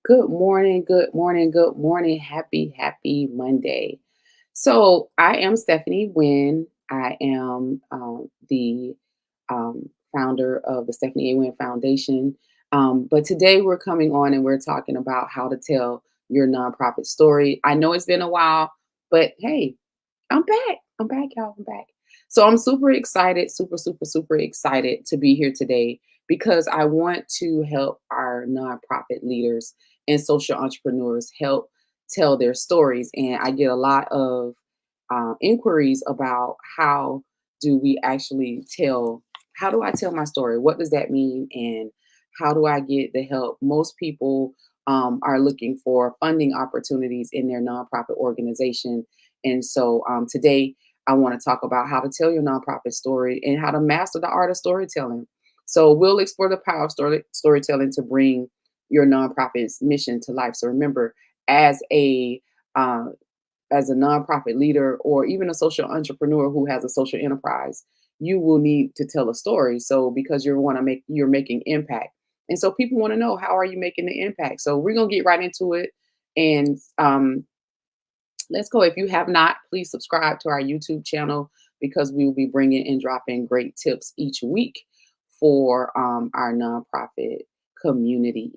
Good morning, good morning, good morning. Happy Monday. So, I am Stephanie Wynn. I am the founder of the Stephanie A. Wynn Foundation. But today we're coming on and we're talking about how to tell your nonprofit story. I know it's been a while, but hey, I'm back. I'm back, y'all. I'm back. So I'm super excited, super excited to be here today because I want to help our nonprofit leaders and social entrepreneurs help tell their stories. And I get a lot of inquiries about do we actually tell, how do I tell my story? What does that mean? And how do I get the help? Most people are looking for funding opportunities in their nonprofit organization, and so today I want to talk about how to tell your nonprofit story and how to master the art of storytelling. So we'll explore the power of storytelling to bring your nonprofit's mission to life. So remember, as a uh, as a nonprofit leader or even a social entrepreneur who has a social enterprise, you will need to tell a story. So because you're making impact. And so people want to know, how are you making the impact? So we're gonna get right into it. And let's go. If you have not, please subscribe to our YouTube channel because we will be bringing and dropping great tips each week for our nonprofit community.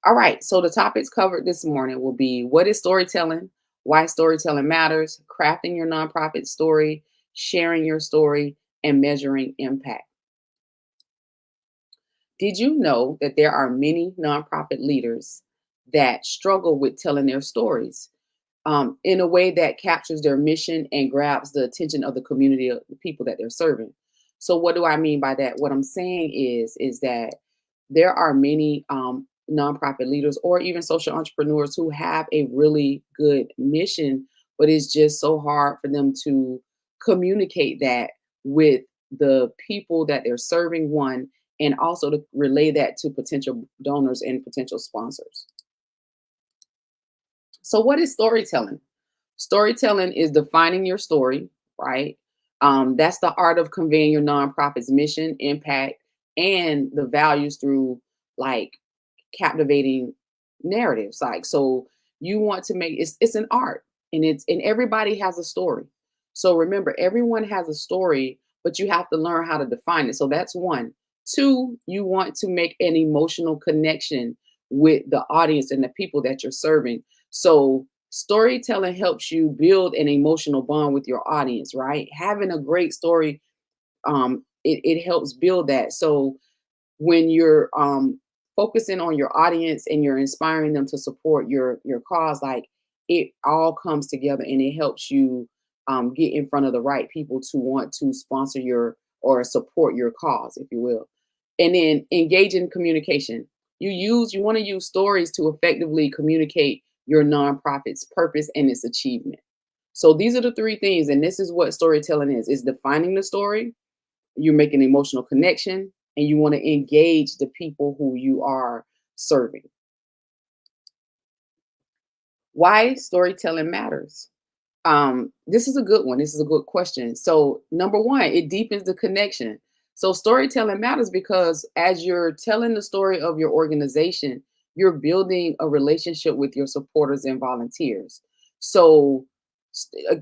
All right, so the topics covered this morning will be: what is storytelling, why storytelling matters, crafting your nonprofit story, sharing your story, and measuring impact. Did you know that there are many nonprofit leaders that struggle with telling their stories in a way that captures their mission and grabs the attention of the community of the people that they're serving? So, what do I mean by that? What I'm saying is that there are many nonprofit leaders or even social entrepreneurs who have a really good mission, but it's just so hard for them to communicate that with the people that they're serving, one, and also to relay that to potential donors and potential sponsors. So, what is storytelling? Storytelling is defining your story, right? That's the art of conveying your nonprofit's mission, impact, and the values through like captivating narratives. Like, so you want to make it's an art, and everybody has a story. So remember, everyone has a story, but you have to learn how to define it. So that's one. Two, you want to make an emotional connection with the audience and the people that you're serving. So storytelling helps you build an emotional bond with your audience, right? Having a great story, it helps build that. So when you're focusing on your audience and you're inspiring them to support your cause, like, it all comes together and it helps you get in front of the right people to want to sponsor your or support your cause, if you will. And then engage in communication. You want to use stories to effectively communicate your nonprofit's purpose and its achievement. So these are the three things, and this is what storytelling is defining the story, you make an emotional connection, and you want to engage the people who you are serving. Why storytelling matters. This is a good one. This is a good question. So, number one, it deepens the connection. So, storytelling matters because as you're telling the story of your organization, you're building a relationship with your supporters and volunteers. So,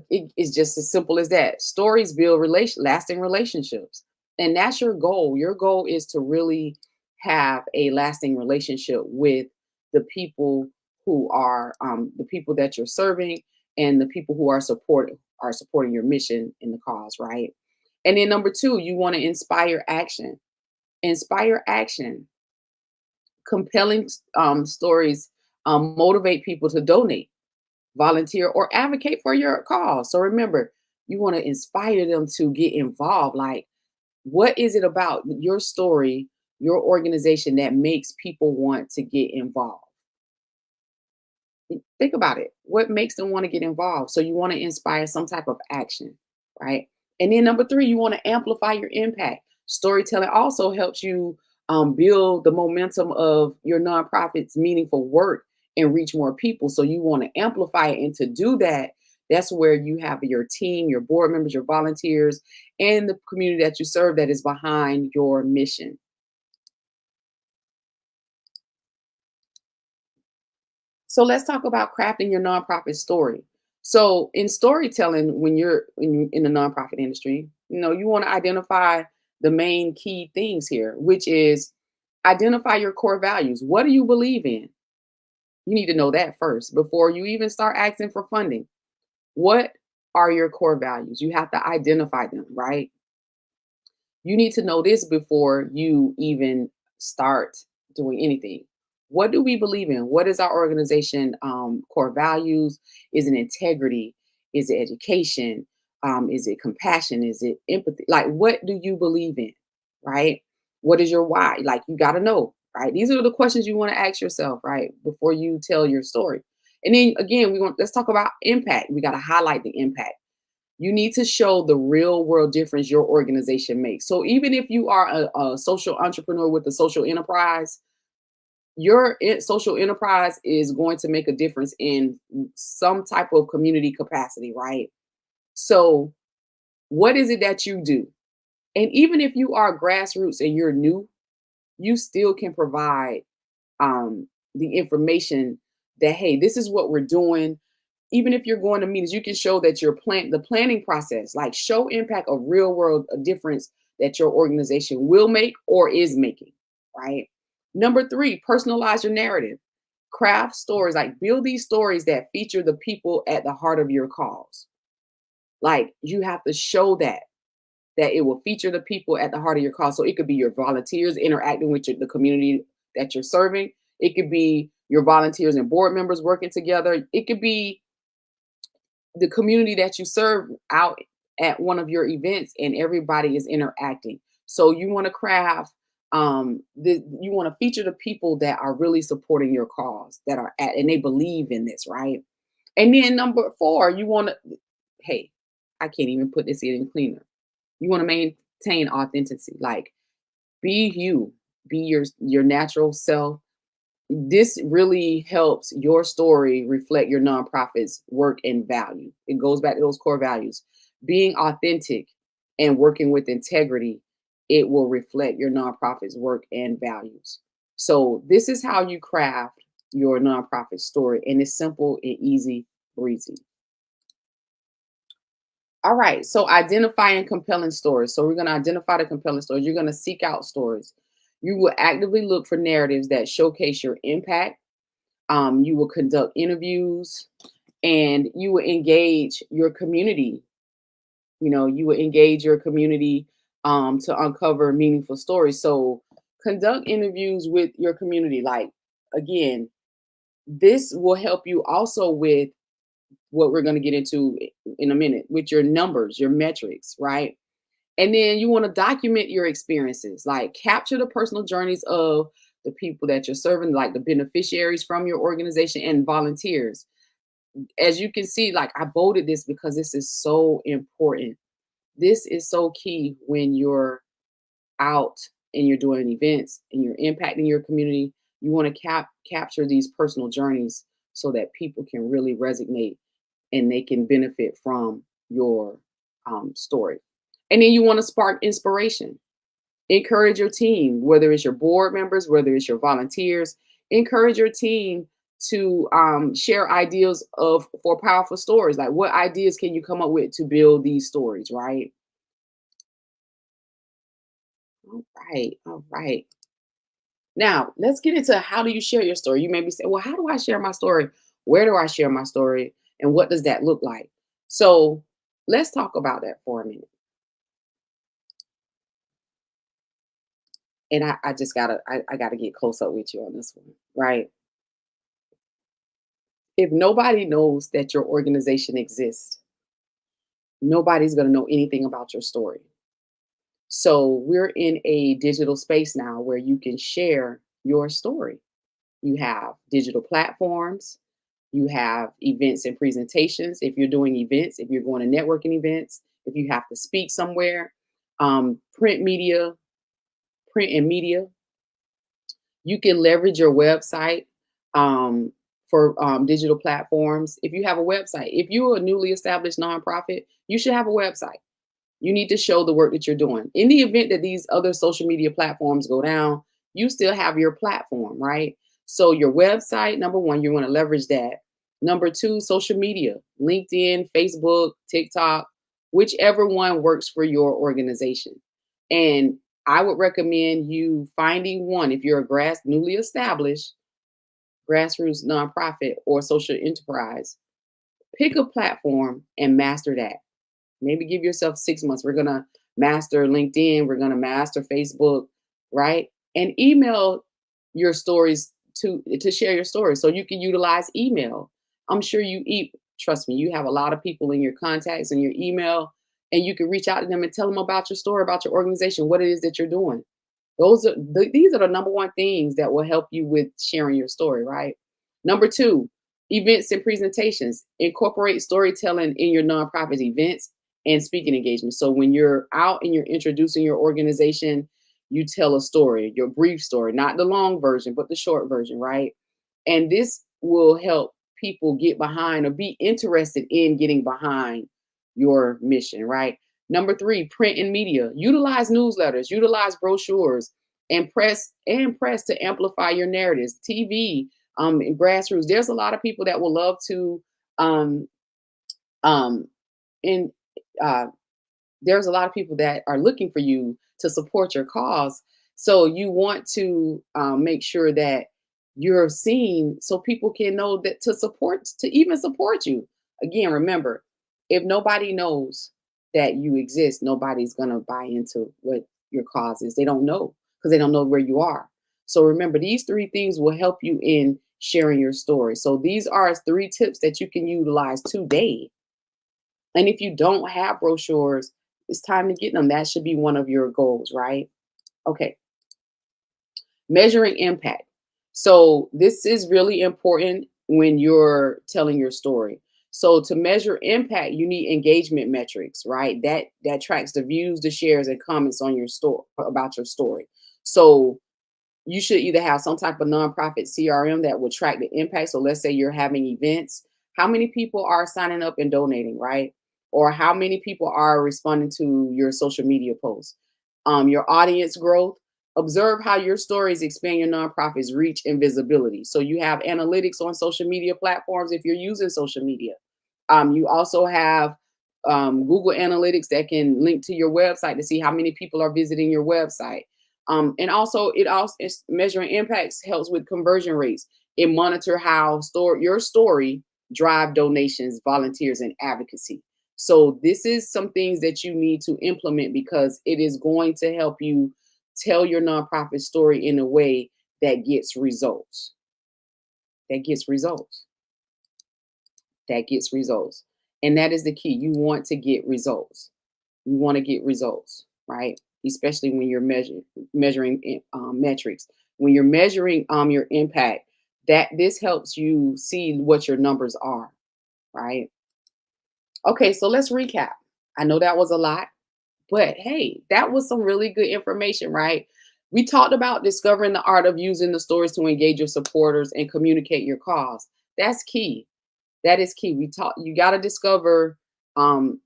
it's just as simple as that. Stories build lasting relationships, and that's your goal. Your goal is to really have a lasting relationship with the people who are the people that you're serving and the people who are supporting your mission in the cause, right? And then number two, you want to inspire action. Inspire action. Compelling stories motivate people to donate, volunteer, or advocate for your cause. So remember, you want to inspire them to get involved. Like, what is it about your story, your organization, that makes people want to get involved? Think about it. What makes them want to get involved? So you want to inspire some type of action, right? And then number three, you want to amplify your impact. Storytelling also helps you build the momentum of your nonprofit's meaningful work and reach more people. So you want to amplify it, and to do that, that's where you have your team, your board members, your volunteers, and the community that you serve that is behind your mission. So let's talk about crafting your nonprofit story. So in storytelling, when you're in the nonprofit industry, you want to identify the main key things here, which is identify your core values. What do you believe in? You need to know that first before you even start asking for funding. What are your core values? You have to identify them, right? You need to know this before you even start doing anything. What do we believe in? What is our organization core values? Is it integrity? Is it education? Is it compassion? Is it empathy? Like, what do you believe in? Right? What is your why? Like, you got to know, right? These are the questions you want to ask yourself, right, before you tell your story. And then again, let's talk about impact. We got to highlight the impact. You need to show the real world difference your organization makes. So even if you are a social entrepreneur with a social enterprise, your social enterprise is going to make a difference in some type of community capacity, right? So what is it that you do? And even if you are grassroots and you're new, you still can provide the information that, hey, this is what we're doing. Even if you're going to meetings, you can show that the planning process, like show impact of real world a difference that your organization will make or is making, right? Number three, personalize your narrative. Craft stories, like build these stories that feature the people at the heart of your cause. Like you have to show that it will feature the people at the heart of your cause. So it could be your volunteers interacting with the community that you're serving. It could be your volunteers and board members working together. It could be the community that you serve out at one of your events and everybody is interacting. So you want to craft you want to feature the people that are really supporting your cause, that are at and they believe in this, right? And then number four, you want to, hey, I can't even put this in cleaner. You want to maintain authenticity. Like be you, be your natural self. This really helps your story reflect your nonprofit's work and value. It goes back to those core values. Being authentic and working with integrity, it will reflect your nonprofit's work and values. So this is how you craft your nonprofit story, and it's simple and easy breezy. All right, so identifying compelling stories. So we're going to identify the compelling stories. You're going to seek out stories. You will actively look for narratives that showcase your impact. You will conduct interviews and you will engage your community. You will engage your community to uncover meaningful stories. So conduct interviews with your community. Like, again, this will help you also with what we're going to get into in a minute with your numbers, your metrics, right? And then you want to document your experiences, like capture the personal journeys of the people that you're serving, like the beneficiaries from your organization and volunteers. As you can see, like I bolded this because this is so important. This is so key when you're out and you're doing events and you're impacting your community. You want to capture these personal journeys so that people can really resonate and they can benefit from your story. And then you want to spark inspiration. Encourage your team, whether it's your board members, whether it's your volunteers. Encourage your team to share ideas for powerful stories. Like, what ideas can you come up with to build these stories, right? All right, all right. Now, let's get into how do you share your story. You may be saying, well, how do I share my story? Where do I share my story? And what does that look like? So let's talk about that for a minute. And I just I gotta get close up with you on this one, right? If nobody knows that your organization exists, nobody's gonna know anything about your story. So we're in a digital space now where you can share your story. You have digital platforms, you have events and presentations. If you're doing events, if you're going to networking events, if you have to speak somewhere, print media, print and media, you can leverage your website for digital platforms. If you have a website, if you're a newly established nonprofit, you should have a website. You need to show the work that you're doing. In the event that these other social media platforms go down, you still have your platform, right? So your website, number one, you want to leverage that. Number two, social media, LinkedIn, Facebook, TikTok, whichever one works for your organization. And I would recommend you finding one if you're a newly established grassroots nonprofit or social enterprise. Pick a platform and master that. Maybe give yourself 6 months. We're gonna master LinkedIn. We're gonna master Facebook, right? And email your stories to share your stories. So you can utilize email. I'm sure you eat. Trust me, you have a lot of people in your contacts and your email, and you can reach out to them and tell them about your story, about your organization, what it is that you're doing. These are the number one things that will help you with sharing your story, right? Number two, events and presentations. Incorporate storytelling in your nonprofit events and speaking engagements. So when you're out and you're introducing your organization, you tell a story, your brief story, not the long version, but the short version, right? And this will help people get behind or be interested in getting behind your mission, right? Number three, print and media. Utilize newsletters, utilize brochures, and press to amplify your narratives. TV, and grassroots. There's a lot of people that will love to um um in uh there's a lot of people that are looking for you to support your cause. So you want to make sure that you're seen so people can know that to even support you. Again, remember, if nobody knows that you exist, nobody's going to buy into what your cause is. They don't know because they don't know where you are. So remember, these three things will help you in sharing your story. So these are three tips that you can utilize today. And if you don't have brochures, it's time to get them. That should be one of your goals, right? Okay. Measuring impact. So this is really important when you're telling your story. So to measure impact, you need engagement metrics, right? That tracks the views, the shares, and comments on your story about your story. So you should either have some type of nonprofit CRM that will track the impact. So let's say you're having events, how many people are signing up and donating, right? Or how many people are responding to your social media posts? Your audience growth. Observe how your stories expand your nonprofit's reach and visibility. So you have analytics on social media platforms if you're using social media. You also have Google Analytics that can link to your website to see how many people are visiting your website. And also, it's measuring impacts helps with conversion rates. It monitor how your story drive donations, volunteers, and advocacy. So this is some things that you need to implement because it is going to help you tell your nonprofit story in a way that gets results. That gets results. That gets results. And that is the key. You want to get results. You want to get results, right? Especially when you're measuring metrics. When you're measuring your impact, that this helps you see what your numbers are, right? Okay, so let's recap. I know that was a lot, but hey, that was some really good information, right? We talked about discovering the art of using the stories to engage your supporters and communicate your cause. That's key. That is key. You got to discover um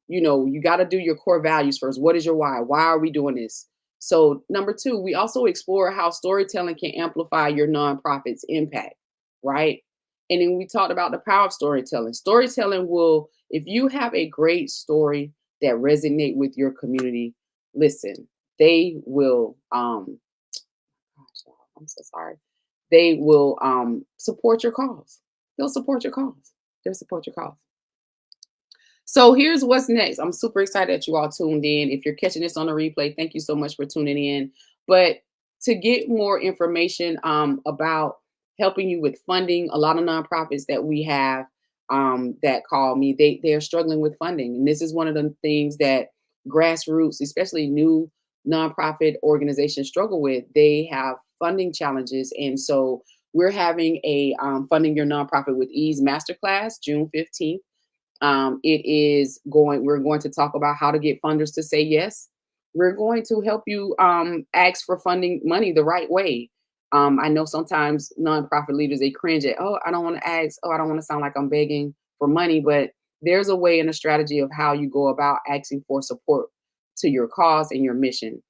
you got to do your core values first. What is your why? Why are we doing this? So, number two, we also explore how storytelling can amplify your nonprofit's impact, right? And then we talked about the power of storytelling. Storytelling will, if you have a great story that resonate with your community, listen, they will, gosh, y'all, I'm so sorry. They will support your cause. They'll support your cause. They'll support your cause. So here's what's next. I'm super excited that you all tuned in. If you're catching this on a replay, thank you so much for tuning in. But to get more information about helping you with funding, a lot of nonprofits that we have that call me, they're struggling with funding, and this is one of the things that grassroots, especially new nonprofit organizations, struggle with. They have funding challenges, and so we're having a funding your nonprofit with Ease Masterclass June 15th. We're going to talk about how to get funders to say yes. We're going to help you ask for funding money the right way. I know sometimes nonprofit leaders, they cringe at, oh, I don't want to ask, oh, I don't want to sound like I'm begging for money, but there's a way and a strategy of how you go about asking for support to your cause and your mission.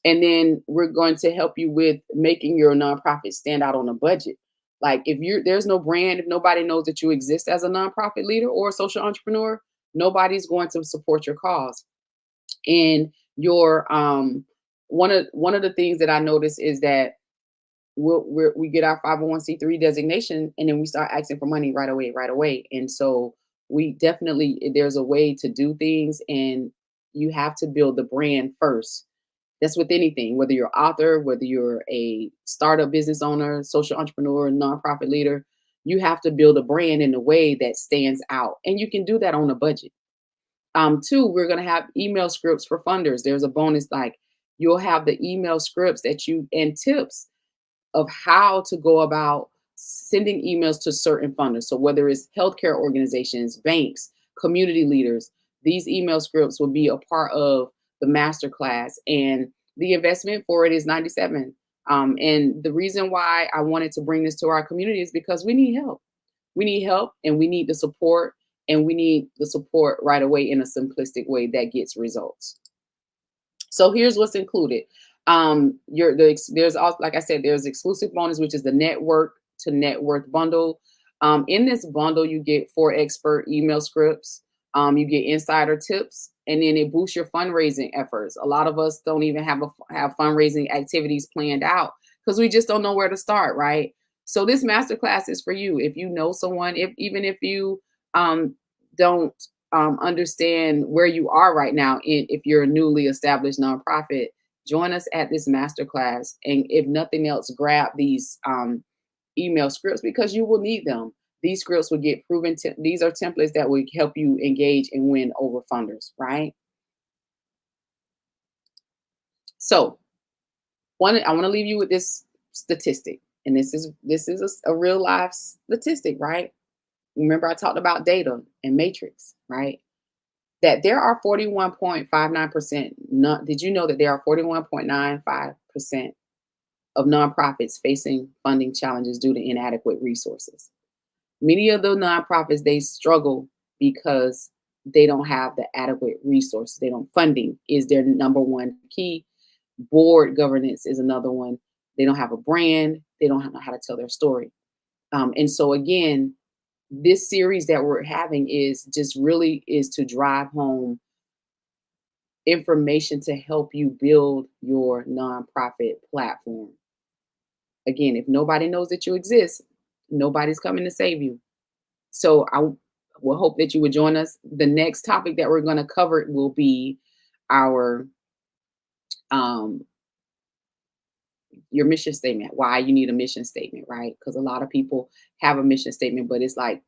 And then we're going to help you with making your nonprofit stand out on a budget. Like if you're there's no brand, if nobody knows that you exist as a nonprofit leader or a social entrepreneur, nobody's going to support your cause. And your one of the things that I notice is that we get our 501c3 designation, and then we start asking for money right away. And so we definitely, there's a way to do things, and you have to build the brand first. That's with anything, whether you're an author, whether you're a startup business owner, social entrepreneur, nonprofit leader, you have to build a brand in a way that stands out. And you can do that on a budget. Two, we're going to have email scripts for funders. There's a bonus, like you'll have the email scripts that you and tips of how to go about sending emails to certain funders. So whether it's healthcare organizations, banks, community leaders, these email scripts will be a part of the masterclass. And the investment for it is 97. And the reason why I wanted to bring this to our community is because we need help. We need help, and we need the support, and we need the support right away in a simplistic way that gets results. So here's what's included. There's also, like I said, there's exclusive bonus, which is the network to net worth bundle. In this bundle, you get 4 expert email scripts. You get insider tips, and then it boosts your fundraising efforts. A lot of us don't even have fundraising activities planned out because we just don't know where to start, right? So this masterclass is for you. If you know someone, if even if you don't understand where you are right now, if you're a newly established nonprofit, join us at this masterclass. And if nothing else, grab these email scripts because you will need them. These scripts will get proven. These are templates that will help you engage and win over funders, right? So, I want to leave you with this statistic, and this is a real life statistic, right? Remember, I talked about data and matrix, right? That there are 41.59%. Did you know that there are 41.95% of nonprofits facing funding challenges due to inadequate resources? Many of the nonprofits, they struggle because they don't have the adequate resources. They don't Funding is their number one key. Board governance is another one. They don't have a brand. They don't know how to tell their story. And so again, this series that we're having is just really is to drive home information to help you build your nonprofit platform. Again, if nobody knows that you exist, nobody's coming to save you. So I will hope that you would join us. The next topic that we're going to cover will be our your mission statement. Why you need a mission statement, right? Because a lot of people have a mission statement, but it's like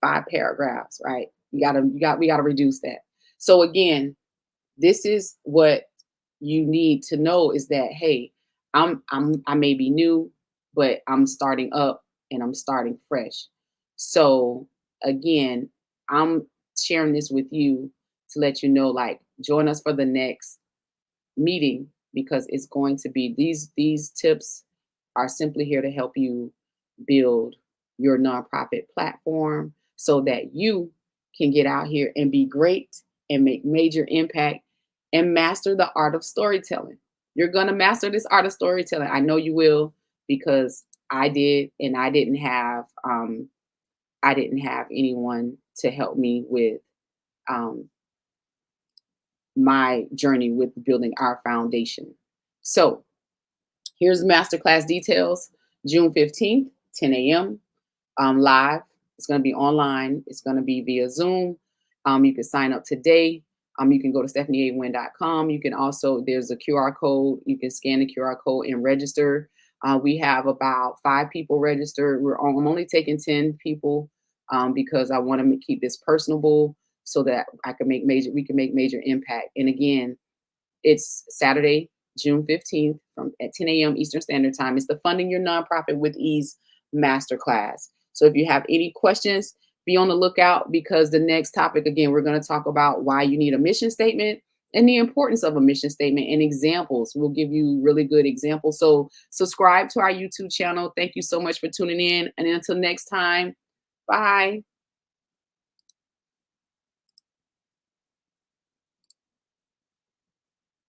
5 paragraphs, right? We gotta reduce that. So again, this is what you need to know is that, hey, I may be new, but I'm starting up and I'm starting fresh. So again, I'm sharing this with you to let you know, like, join us for the next meeting because it's going to be these tips are simply here to help you build your nonprofit platform so that you can get out here and be great and make major impact and master the art of storytelling. You're going to master this art of storytelling. I know you will because I did, and I didn't have anyone to help me with um, my journey with building our foundation. So here's masterclass details. June 15th, 10 a.m. Live. It's going to be online. It's going to be via Zoom. You can sign up today. You can go to stephaniewin.com. You can also, there's a QR code. You can scan the QR code and register. We have about 5 people registered. I'm only taking 10 people because I want to keep this personable so that we can make major impact. And again, it's Saturday, June 15th at 10 a.m. Eastern Standard Time. It's the Funding Your Nonprofit with Ease Masterclass. So if you have any questions, be on the lookout because the next topic, again, we're going to talk about why you need a mission statement and the importance of a mission statement and examples. We'll give you really good examples. So subscribe to our YouTube channel. Thank you so much for tuning in. And until next time, bye.